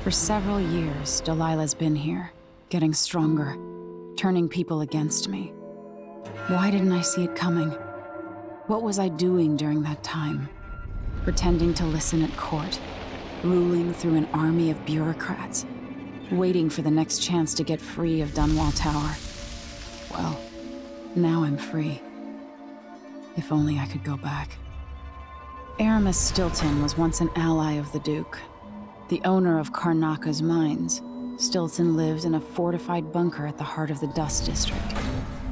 For several years, Delilah's been here, getting stronger, turning people against me. Why didn't I see it coming? What was I doing during that time? Pretending to listen at court, ruling through an army of bureaucrats, waiting for the next chance to get free of Dunwall Tower. Well, now I'm free. If only I could go back. Aramis Stilton was once an ally of the Duke, the owner of Karnaka's mines. Stilton lived in a fortified bunker at the heart of the Dust District.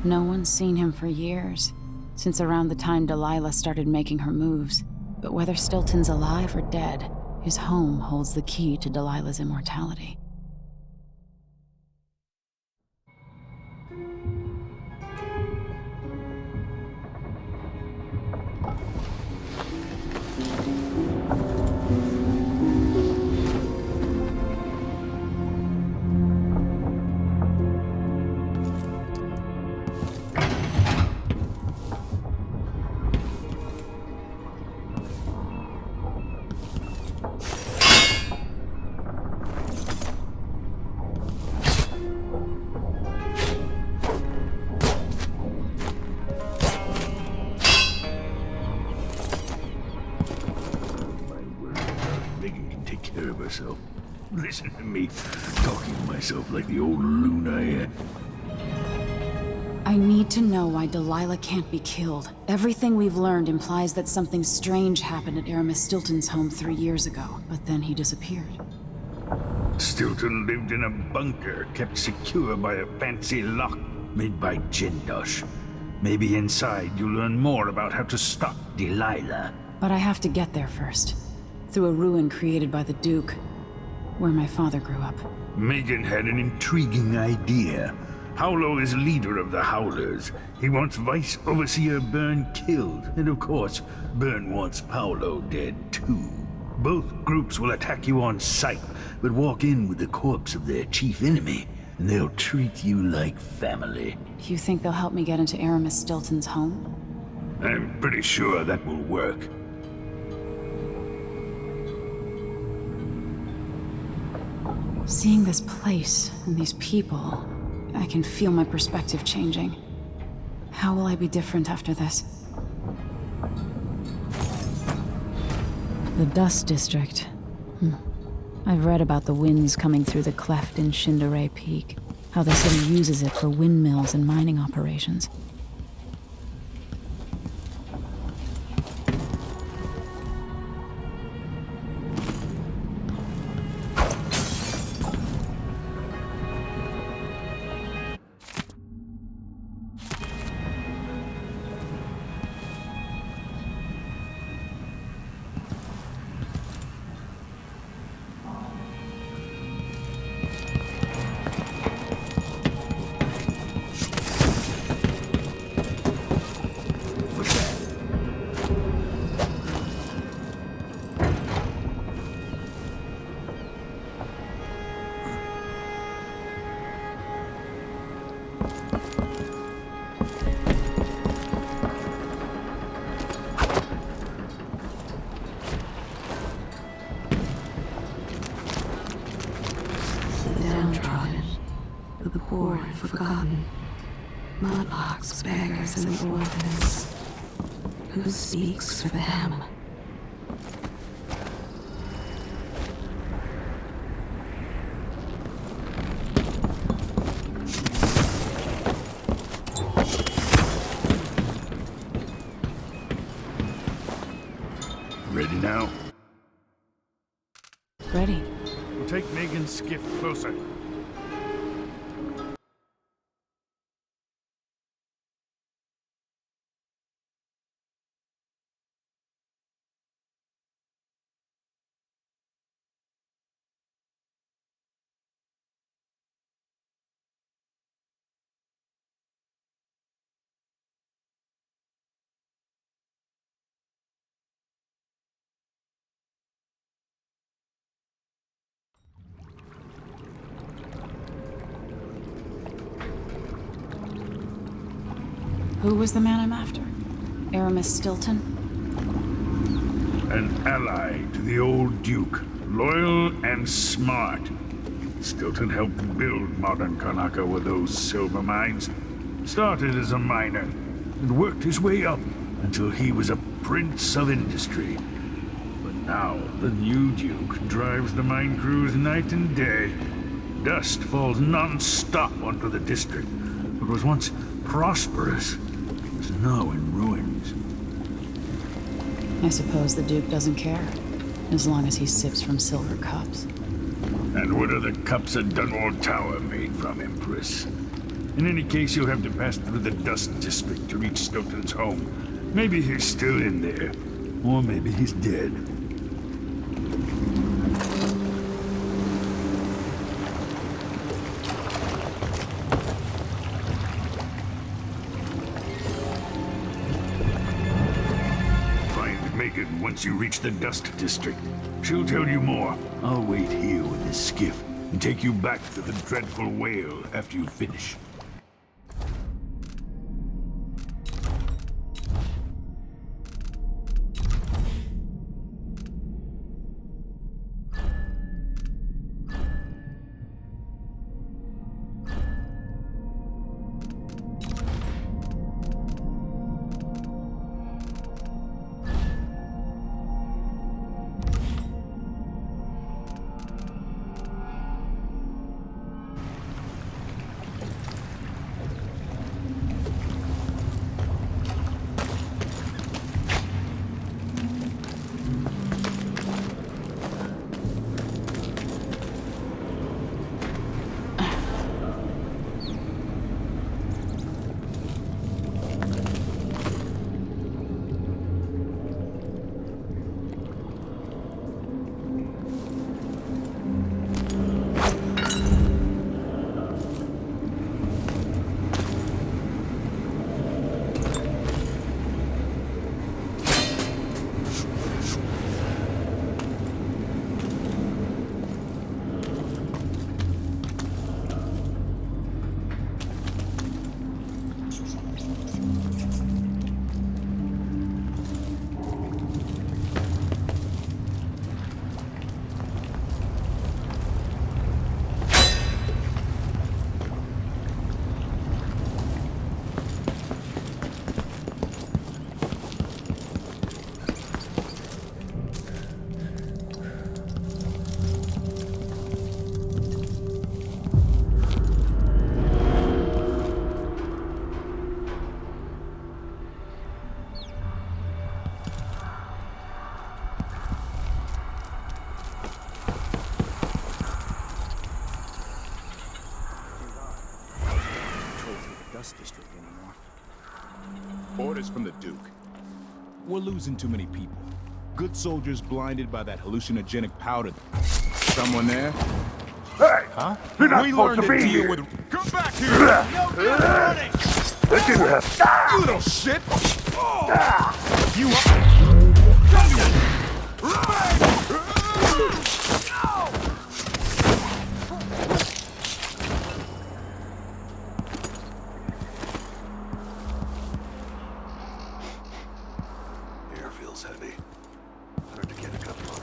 No one's seen him for years, since around the time Delilah started making her moves. But whether Stilton's alive or dead, his home holds the key to Delilah's immortality. Herself. Listen to me, talking to myself like the old loon I am. I need to know why Delilah can't be killed. Everything we've learned implies that something strange happened at Aramis Stilton's home 3 years ago, but then he disappeared. Stilton lived in a bunker, kept secure by a fancy lock made by Jindosh. Maybe inside you'll learn more about how to stop Delilah. But I have to get there first. Through a ruin created by the Duke, where my father grew up. Megan had an intriguing idea. Paolo is leader of the Howlers. He wants Vice Overseer Byrne killed, and of course, Byrne wants Paolo dead too. Both groups will attack you on sight, but walk in with the corpse of their chief enemy, and they'll treat you like family. Do you think they'll help me get into Aramis Stilton's home? I'm pretty sure that will work. Seeing this place and these people, I can feel my perspective changing. How will I be different after this? The Dust District. I've read about the winds coming through the cleft in Shindaray Peak, how the city uses it for windmills and mining operations. The poor and forgotten, mudlarks, beggars, and orphans. Who speaks for them? Ready now? Ready. We'll take Megan's skiff closer. Who was the man I'm after? Aramis Stilton? An ally to the old Duke, loyal and smart. Stilton helped build modern Karnaca with those silver mines. Started as a miner and worked his way up until he was a prince of industry. But now the new Duke drives the mine crews night and day. Dust falls non-stop onto the district. What was once prosperous is now in ruins. I suppose the Duke doesn't care, as long as he sips from silver cups. And what are the cups at Dunwall Tower made from, Empress? In any case, you'll have to pass through the Dust District to reach Stilton's home. Maybe he's still in there, or maybe he's dead. Find Megan once you reach the Dust District. She'll tell you more. I'll wait here with this skiff and take you back to the dreadful whale after you finish. District anymore. Orders from the Duke. We're losing too many people. Good soldiers blinded by that hallucinogenic powder. Someone there? Hey! Huh? You're not We supposed learned to be deal here! with. Come back here! No good running! That didn't happen. You little shit! You Air feels heavy. Better to get a couple of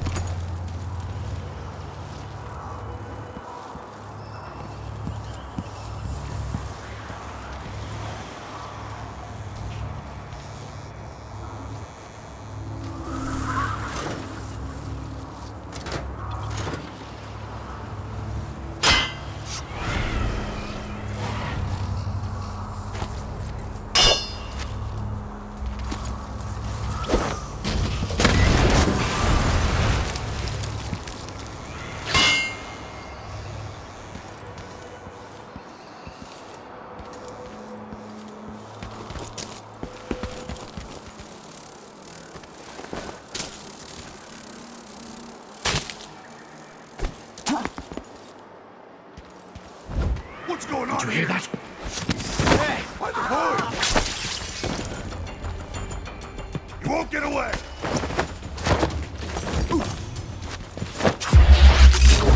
What's going on? Did you hear that? Hey! By the board! You won't get away!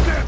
Damn it!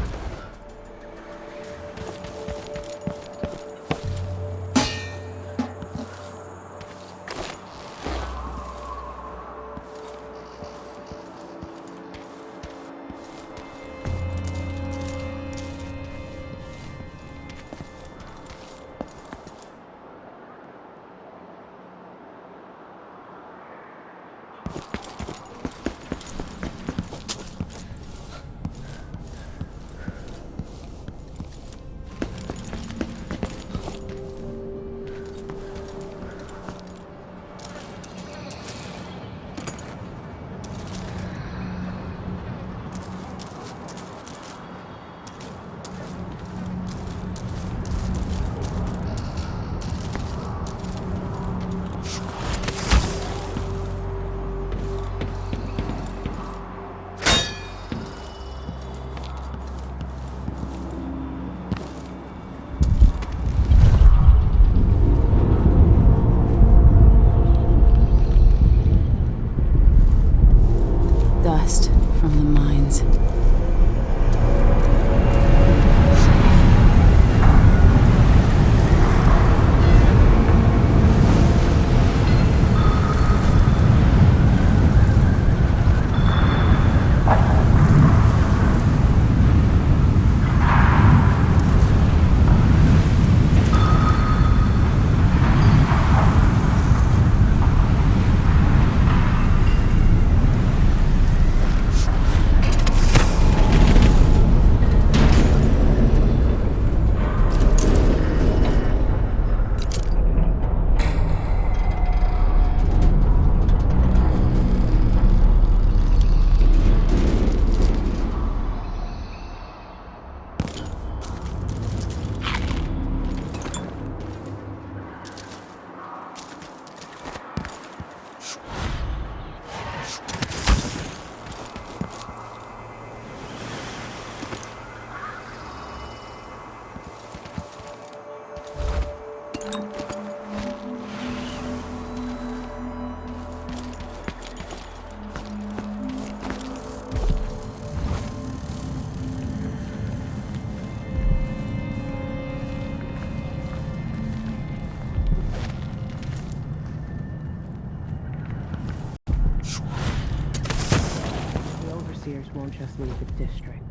just leave the district,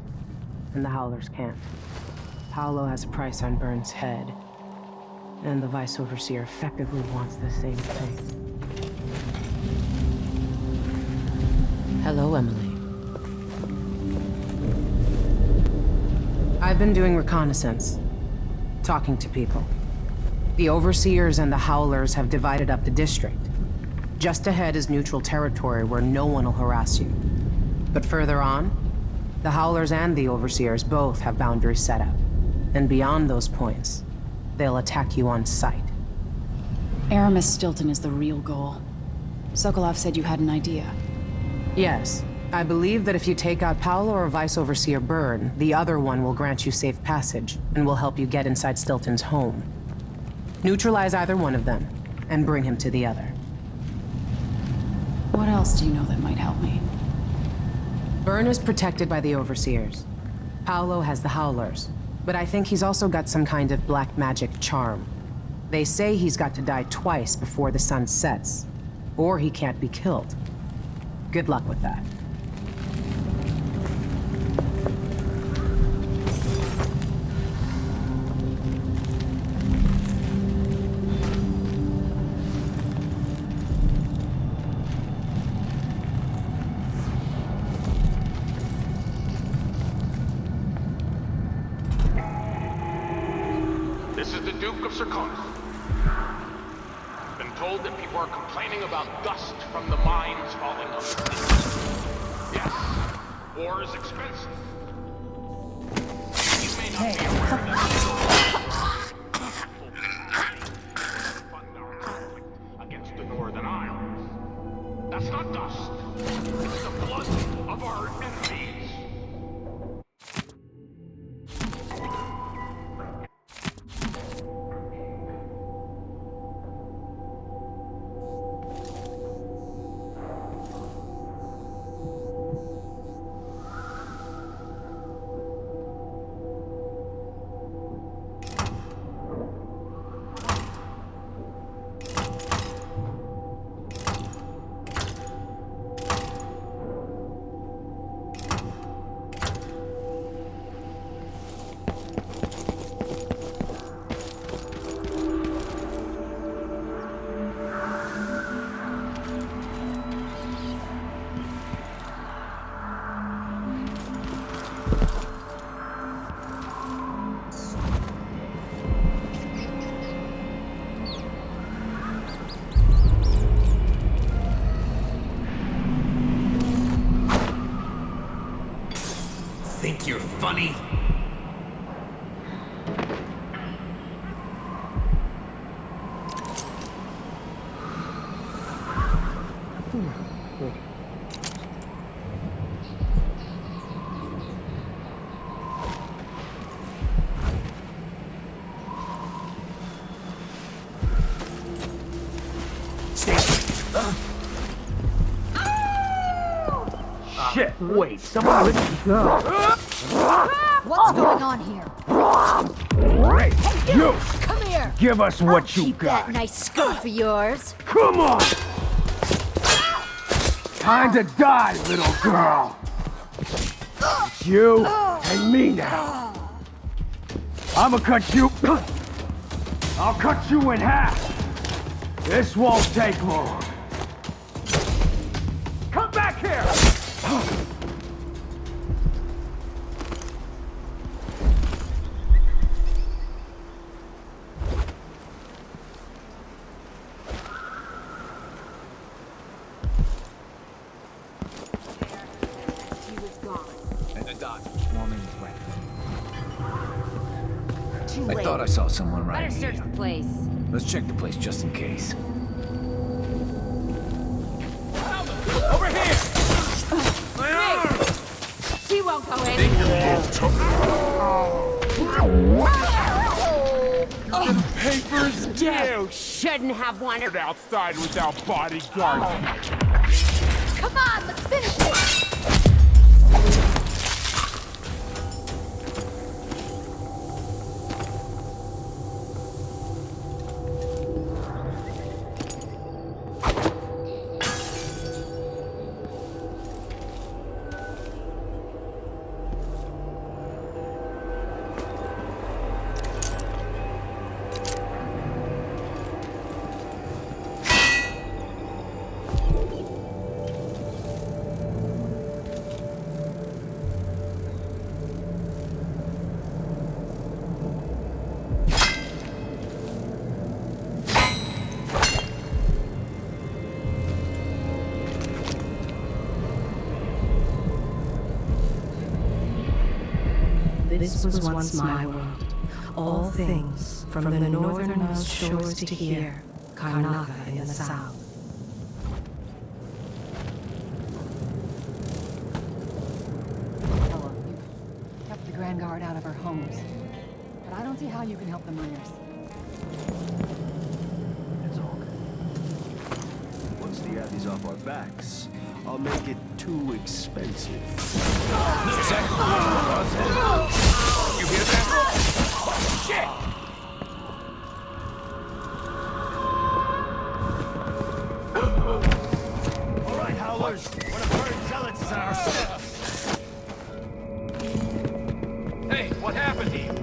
and the Howlers can't. Paolo has a price on Byrne's head, and the Vice Overseer effectively wants the same thing. Hello, Emily. I've been doing reconnaissance, talking to people. The Overseers and the Howlers have divided up the district. Just ahead is neutral territory where no one will harass you. But further on, the Howlers and the Overseers both have boundaries set up. And beyond those points, they'll attack you on sight. Aramis Stilton is the real goal. Sokolov said you had an idea. Yes. I believe that if you take out Paolo or Vice Overseer Byrne, the other one will grant you safe passage and will help you get inside Stilton's home. Neutralize either one of them, and bring him to the other. What else do you know that might help me? Byrne is protected by the Overseers. Paolo has the Howlers, but I think he's also got some kind of black magic charm. They say he's got to die twice before the sun sets, or he can't be killed. Good luck with that. This is the Duke of Circonus. Been told that people are complaining about dust from the mines falling on the city. Yes, war is expensive. You may not be aware that fund our conflict against the Northern Isles. That's not dust. It's the blood of our enemies. Think you're funny? Shit, wait, someone let me go. What's going on here? Hey, you! Come here! Give us what I'll you keep got. that nice scarf of yours. Come on! Time to die, little girl! It's you and me now. I'ma cut you... I'll cut you in half. This won't take long. Come back here! And the dots were swarming with rats. Too I late. thought I saw someone Better right search here. the place. Let's check the place just in case. Over here! She won't go in. Papers You shouldn't have wanted. outside without bodyguards. Come on, let's finish this. This was once my world. All things, from the northernmost shores to here, Karnaca in the south. Ella, you've kept the Grand Guard out of our homes. But I don't see how you can help the miners. It's all good. Once the Abby's off our backs, I'll make it too expensive. You hear that? Shit! All right, Howlers. One of Bird's zealots is on our step. Hey, what happened here?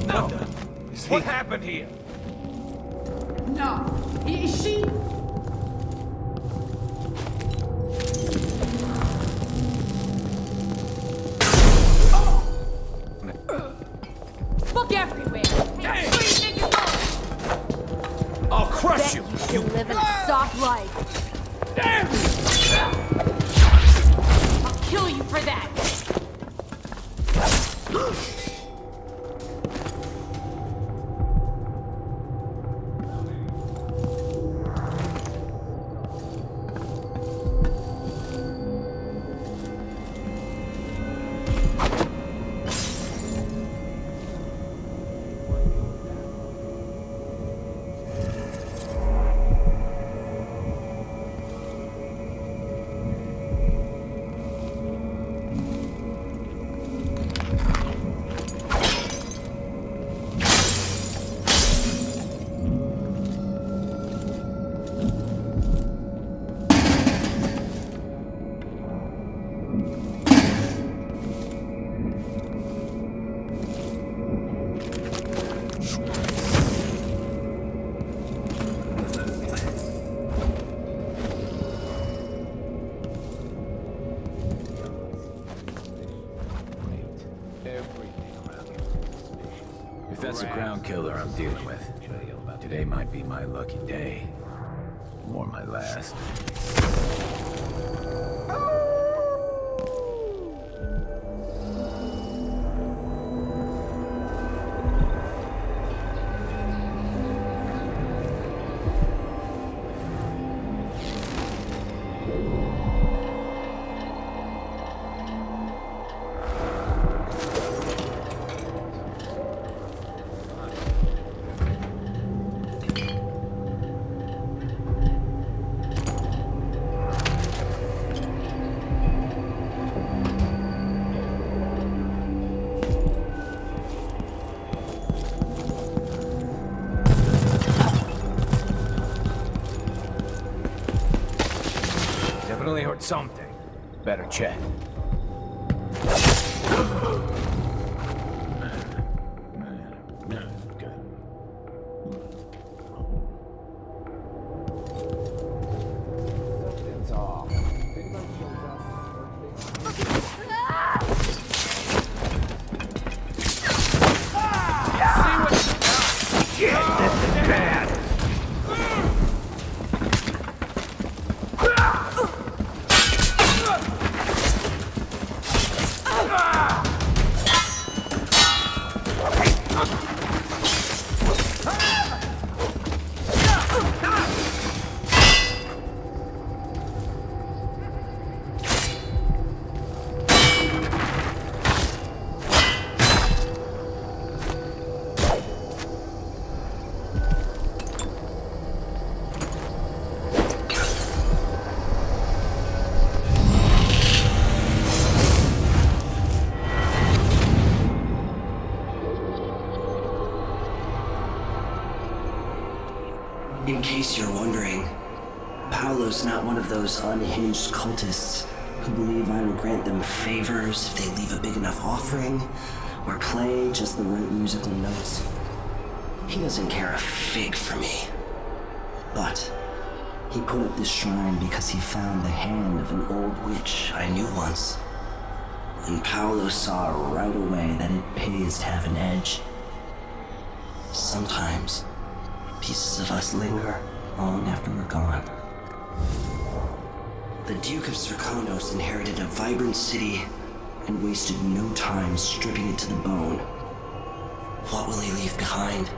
No! What happened here? No. Is she? Look everywhere. Hey, where do you think you're going? I'll crush you! You live in a soft life. Damn! I'll kill you for that. If that's a crown killer I'm dealing with, today might be my lucky day. Or my last. Definitely heard something. Better check. In case you're wondering, Paolo's not one of those unhinged cultists who believe I will grant them favors if they leave a big enough offering or play just the right musical notes. He doesn't care a fig for me. But he put up this shrine because he found the hand of an old witch I knew once. And Paolo saw right away that it pays to have an edge. Sometimes pieces of us linger long after we're gone. The Duke of Serkonos inherited a vibrant city and wasted no time stripping it to the bone. What will he leave behind?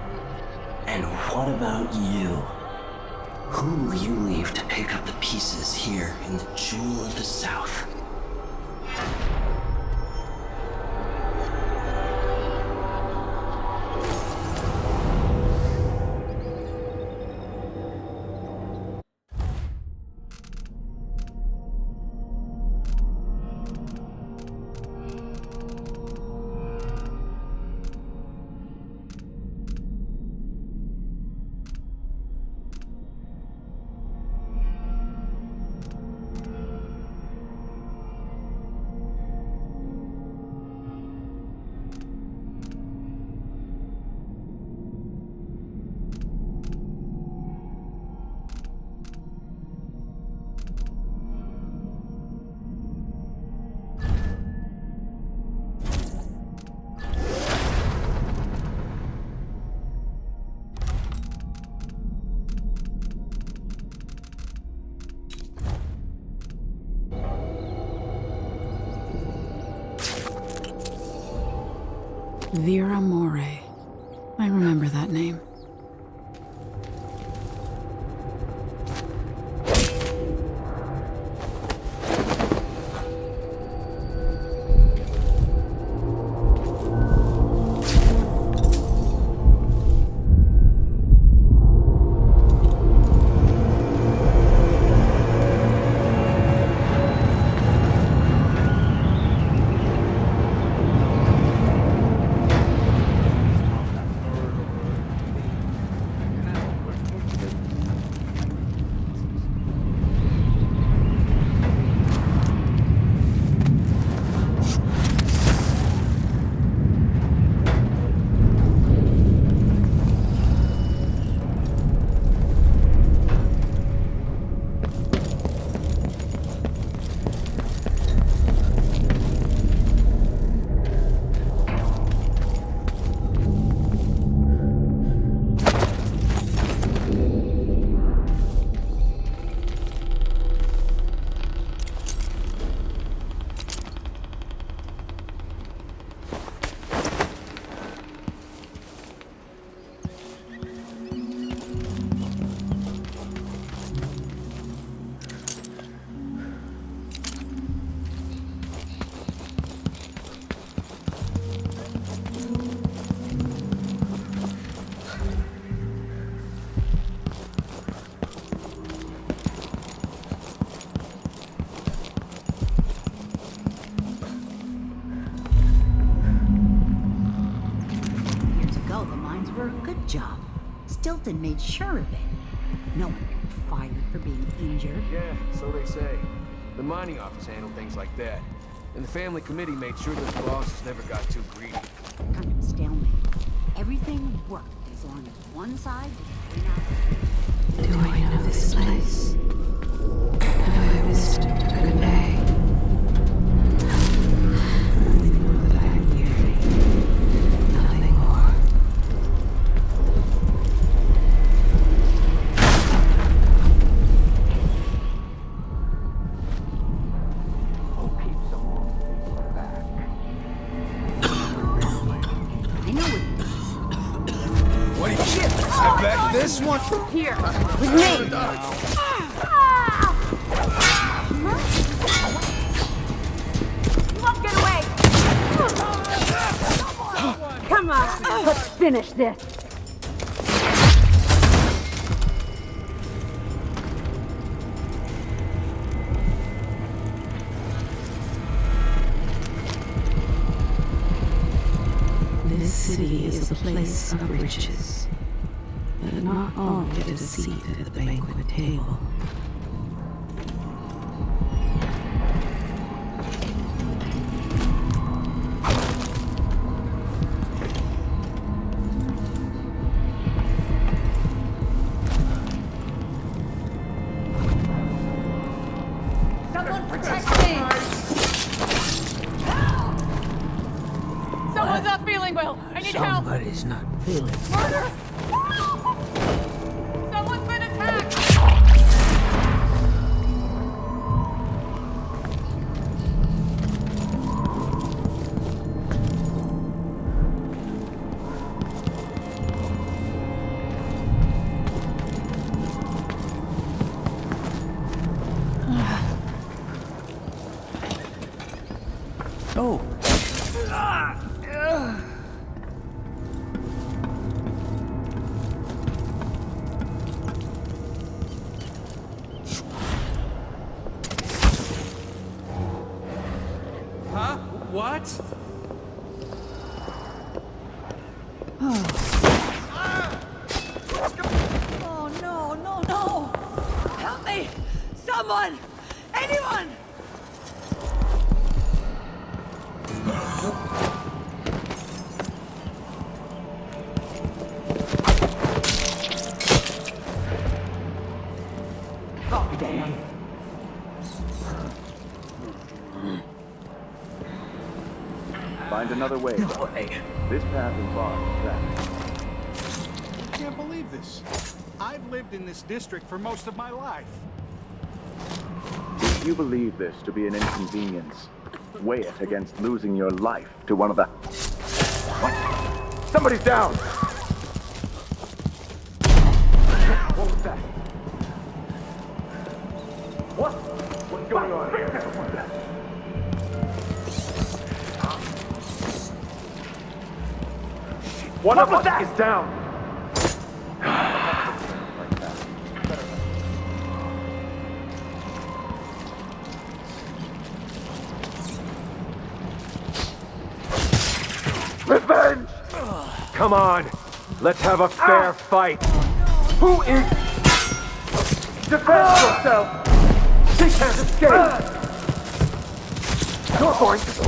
And what about you? Who will you leave to pick up the pieces here in the Jewel of the South? Vera Moray. I remember that name. Job. Stilton made sure of it. No one got fired for being injured. Yeah, so they say. The mining office handled things like that. And the family committee made sure that the bosses never got too greedy. Kind of a stalemate. Everything worked as long as one side did not. Do I know this place? Have I missed a good day? Only know that I am weary. Nothing more. This one here with me. You won't get away. Come on, let's finish this. This city is a place of riches. But not all get a seat at the banquet table. Someone protect me! Someone's not feeling well. I need help. Somebody's not feeling. Murder! Someone's been attacked! Oh. Huh? What? Oh, no, no, no! Help me! Someone! Anyone! Oh, damn. Find another way. No way. This path involves traffic. I can't believe this. I've lived in this district for most of my life. If you believe this to be an inconvenience, weigh it against losing your life to one of the... What? Somebody's down! What was that? What? What's going on here? One of us is down! Revenge! Come on, let's have a fair fight. Who is... Defend yourself! She can't escape! You're going to...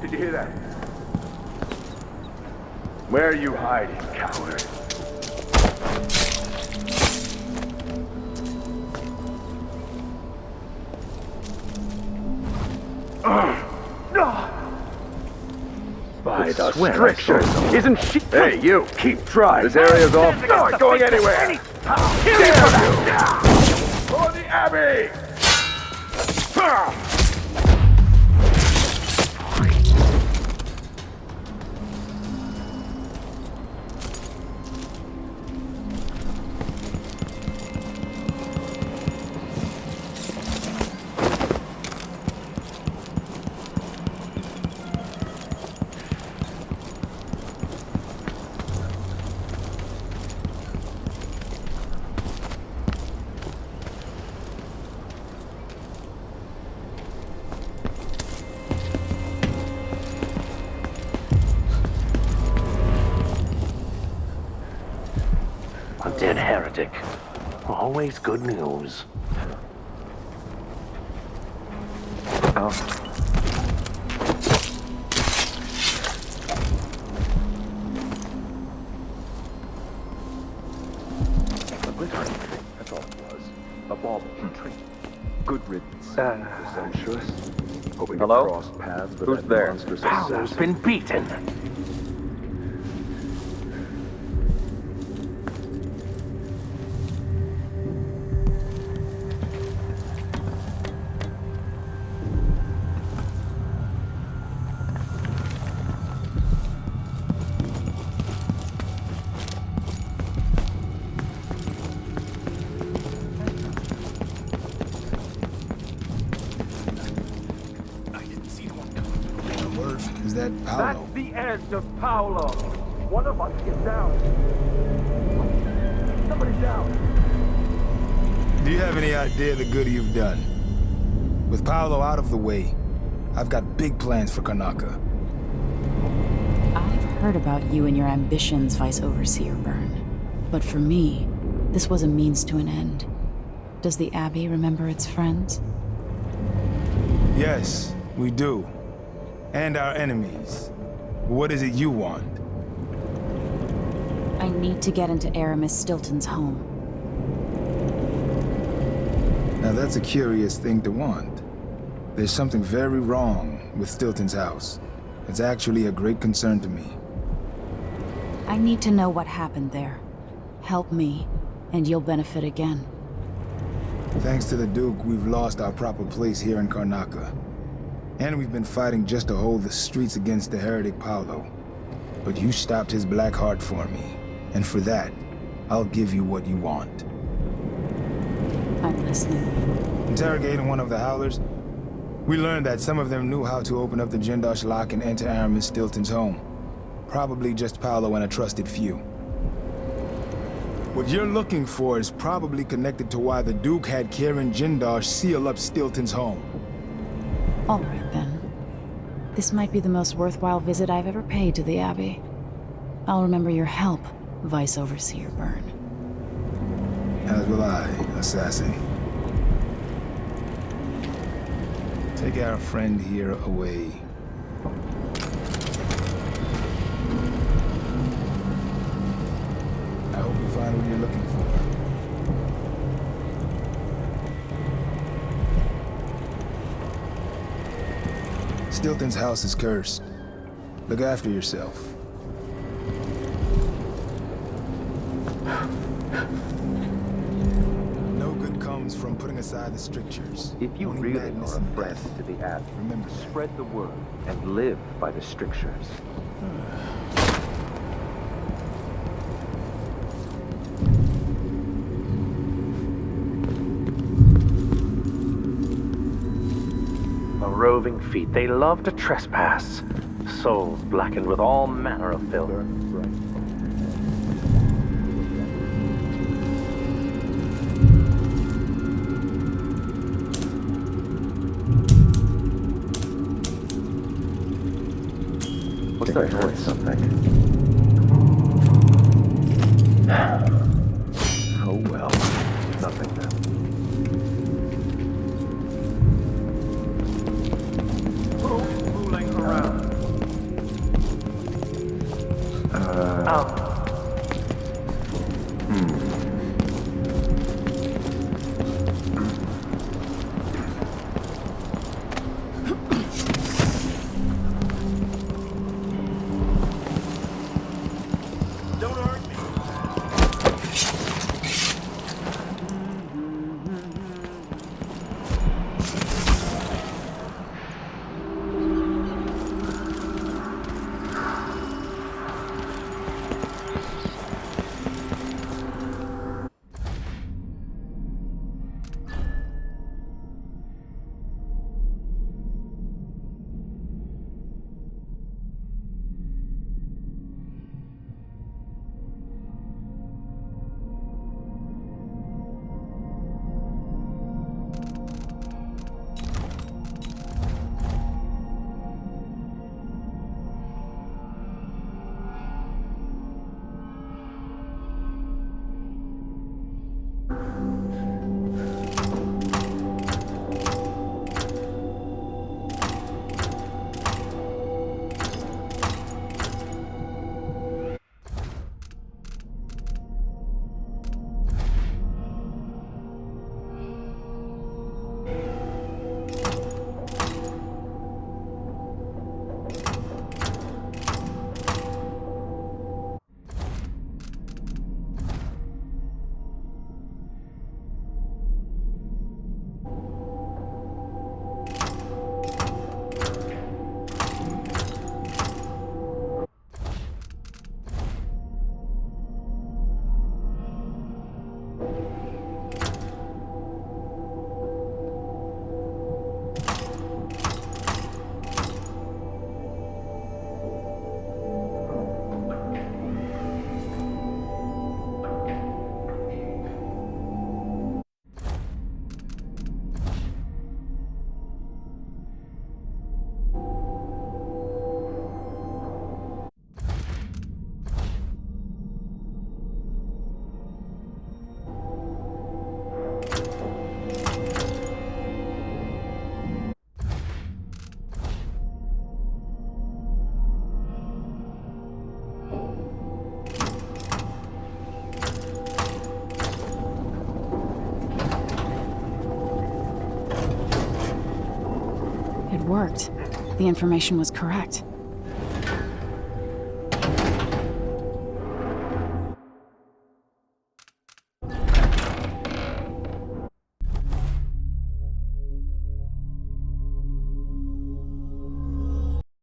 Did you hear that? Where are you hiding, coward? By the scriptures, isn't she? Hey, you! Keep trying. This area's off. Not going anywhere. Kill you! For the Abbey! A dead heretic. Always good news. Oh. A glittering thing, that's all it was. A bauble tree. Good riddance. Presumptuous. Hoping Hello? to cross paths with Who's that there? monstrous Paolo's assassin. been beaten. Is that Paolo? That's the end of Paolo. One of us is down. Somebody's down. Do you have any idea the good you've done? With Paolo out of the way, I've got big plans for Karnaca. I've heard about you and your ambitions, Vice Overseer Byrne. But for me, this was a means to an end. Does the Abbey remember its friends? Yes, we do. And our enemies. What is it you want? I need to get into Aramis Stilton's home. Now that's a curious thing to want. There's something very wrong with Stilton's house. It's actually a great concern to me. I need to know what happened there. Help me, and you'll benefit again. Thanks to the Duke, we've lost our proper place here in Karnaca. And we've been fighting just to hold the streets against the heretic Paolo. But you stopped his black heart for me. And for that, I'll give you what you want. I'm listening. Interrogating one of the Howlers, we learned that some of them knew how to open up the Jindosh lock and enter Aramis Stilton's home. Probably just Paolo and a trusted few. What you're looking for is probably connected to why the Duke had Kieran Jindosh seal up Stilton's home. All right, then. This might be the most worthwhile visit I've ever paid to the Abbey. I'll remember your help, Vice Overseer Byrne. As will I, assassin. Take our friend here away. I hope you find what you're looking for. Stilton's house is cursed. Look after yourself. No good comes from putting aside the strictures. If you Only really madness are a and friend death. to the Abbey, Remember that. spread the word and live by the strictures. A roving feet, they love to trespass. Souls blackened with all manner of filth. What's that noise? Something. Oh well, nothing then. Fooling around. It worked. The information was correct.